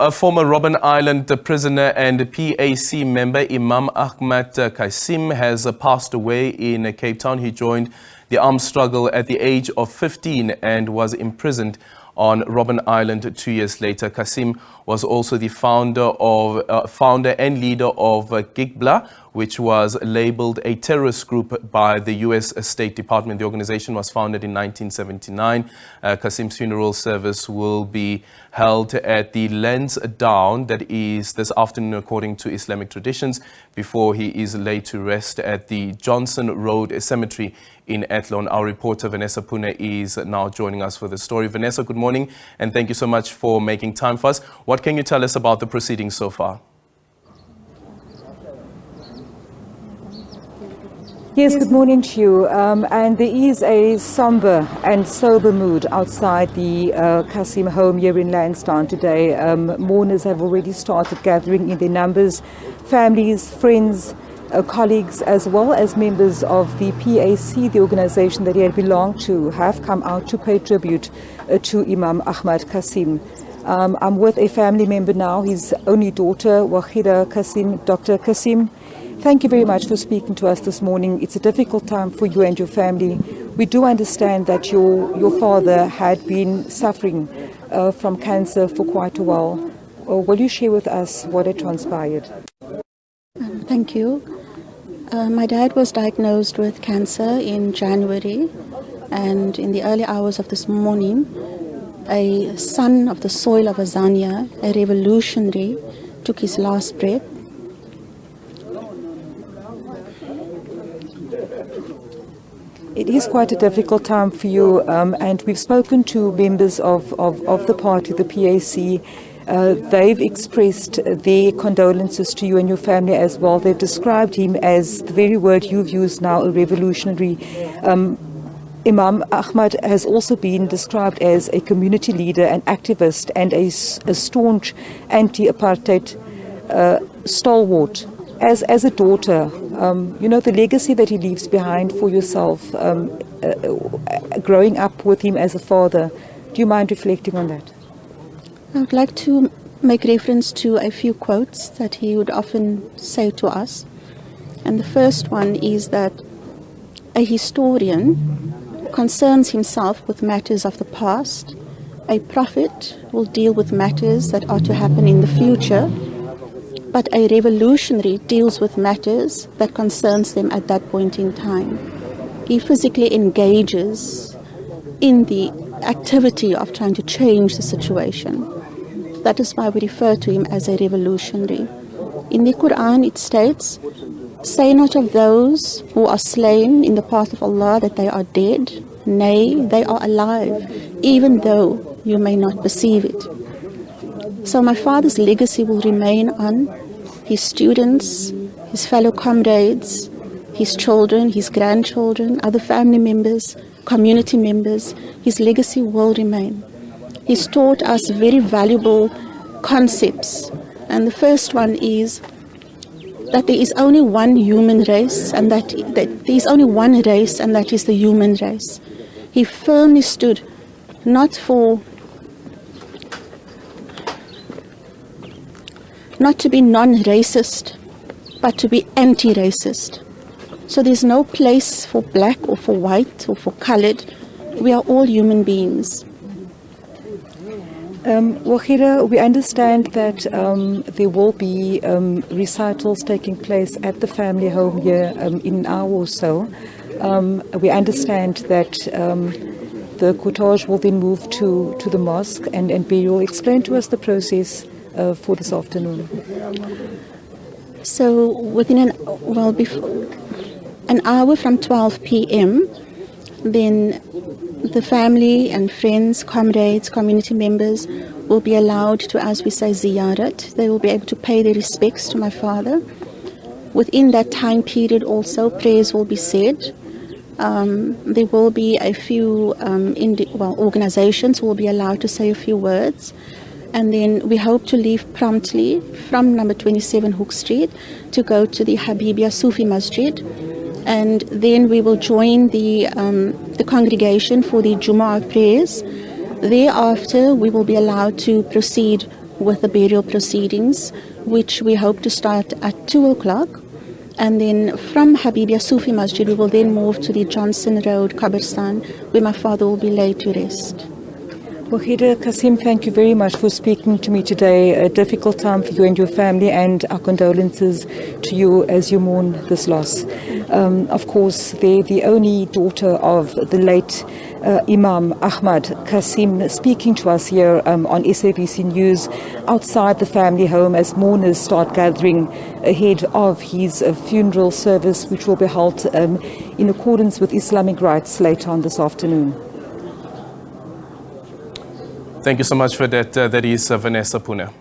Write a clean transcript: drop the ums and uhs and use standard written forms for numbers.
A former Robben Island prisoner and PAC member, Imam Achmat Cassiem, has passed away in Cape Town. He joined the armed struggle at the age of 15 and was imprisoned on Robben Island 2 years later. Cassiem was also the founder and leader of Qibla, which was labeled a terrorist group by the U.S. State Department. The organization was founded in 1979. Cassiem's funeral service will be held at the Landsdowne, that is this afternoon according to Islamic traditions, before he is laid to rest at the Johnson Road Cemetery in Athlone. Our reporter Vanessa Poonah is now joining us for the story. Vanessa, good morning, and thank you so much for making time for us. What can you tell us about the proceedings so far? Yes, good morning to you. And there is a somber and sober mood outside the Cassiem home here in Landsdowne today. Mourners have already started gathering in their numbers. Families, friends, colleagues, as well as members of the PAC, the organization that he had belonged to, have come out to pay tribute to Imam Achmat Cassiem. I'm with a family member now, his only daughter, Wahida Cassiem, Dr. Cassiem. Thank you very much for speaking to us this morning. It's a difficult time for you and your family. We do understand that your father had been suffering from cancer for quite a while. Will you share with us what had transpired? Thank you. My dad was diagnosed with cancer in January, and in the early hours of this morning, a son of the soil of Azania, a revolutionary, took his last breath. It is quite a difficult time for you, and we've spoken to members of the party, the PAC. They've expressed their condolences to you and your family as well. They've described him as the very word you've used now, a revolutionary. Imam Achmat has also been described as a community leader, an activist, and a staunch anti-apartheid stalwart. As a daughter, the legacy that he leaves behind for yourself, growing up with him as a father, do you mind reflecting on that? I would like to make reference to a few quotes that he would often say to us. And the first one is that a historian concerns himself with matters of the past. A prophet will deal with matters that are to happen in the future. But a revolutionary deals with matters that concerns them at that point in time. He physically engages in the activity of trying to change the situation. That is why we refer to him as a revolutionary. In the Quran it states, "Say not of those who are slain in the path of Allah that they are dead. Nay, they are alive, even though you may not perceive it." So my father's legacy will remain on his students, his fellow comrades, his children, his grandchildren, other family members, community members. His legacy will remain. He's taught us very valuable concepts. And the first one is that there is only one human race, and that there is only one race, and that is the human race. He firmly stood not to be non-racist, but to be anti-racist. So there's no place for black or for white or for colored. We are all human beings. Wahida, we understand that there will be recitals taking place at the family home here in an hour or so. We understand that the cortege will then move to the mosque and burial. Explain to us the process for this afternoon. So within an hour from 12 p.m., then the family and friends, comrades, community members will be allowed to, as we say, ziyarat. They will be able to pay their respects to my father. Within that time period also, prayers will be said. There will be a few organizations who will be allowed to say a few words. And then we hope to leave promptly from number 27 Hook Street to go to the Habibia Sufi Masjid. And then we will join the congregation for the Jumu'ah prayers. Thereafter, we will be allowed to proceed with the burial proceedings, which we hope to start at 2 o'clock. And then from Habibia Sufi Masjid, we will then move to the Johnson Road Qabristan, where my father will be laid to rest. Wahida Cassiem, thank you very much for speaking to me today. A difficult time for you and your family, and our condolences to you as you mourn this loss. Of course, they're the only daughter of the late Imam Achmat Cassiem, speaking to us here on SABC News outside the family home as mourners start gathering ahead of his funeral service, which will be held in accordance with Islamic rites later on this afternoon. Thank you so much for that. That is Vanessa Poonah.